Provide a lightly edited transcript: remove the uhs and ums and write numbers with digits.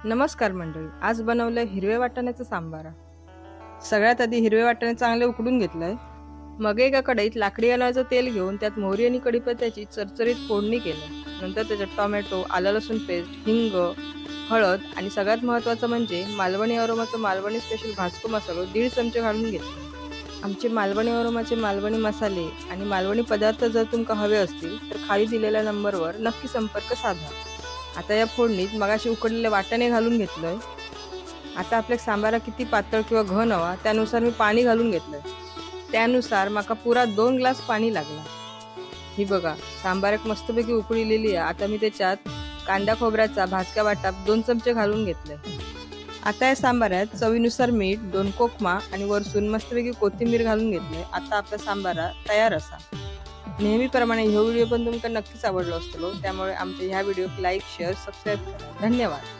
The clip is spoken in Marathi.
नमस्कार मंडळी, आज बनवलंय हिरव्या वाटाण्याचं सांबारा। सगळ्यात आधी हिरवे वाटाणे चांगले उकडून घेतलंय। मग एका कढईत लाकडी अनाचं तेल घेऊन त्यात मोहरी आणि कढीपत्त्याची चरचरीत फोडणी केली। नंतर त्याच्यात टोमॅटो, आलं लसूण पेस्ट, हिंग, हळद आणि सगळ्यात महत्त्वाचं म्हणजे मालवणी अरोमाचा मालवणी स्पेशल भाजको मसाला 1.5 चमचे घालून घेतले। आमचे मालवणी अरोमाचे मालवणी मसाले आणि मालवणी पदार्थ जर तुमका हवे असतील तर खाली दिलेल्या नंबरवर नक्की संपर्क साधा। आता या फोडणीत मगाशी उकडलेले वाटाणे घालून घेतलंय। आता आपल्या सांबारा किती पातळ किंवा घन हवा त्यानुसार मी पाणी घालून घेतलंय। त्यानुसार माका पुरा 2 ग्लास पाणी लागला। ही बघा, सांबाराक मस्तपैकी उकळलेली आहे। आता मी त्याच्यात कांदा खोबऱ्याचा भाजका वाटा 2 चमचे घालून घेतलंय। आता या सांबारात चवीनुसार मीठ, 2 कोकमा आणि वरसून मस्तपैकी कोथिंबीर घालून घेतलंय। आता आपला सांबारा तयार असा। नेहमीप्रमाणे हा व्हिडिओ पण तुमका नक्कीच आवडला असतो, त्यामुळे आमच्या ह्या व्हिडिओक लाईक, शेअर, सबस्क्राईब करा। धन्यवाद।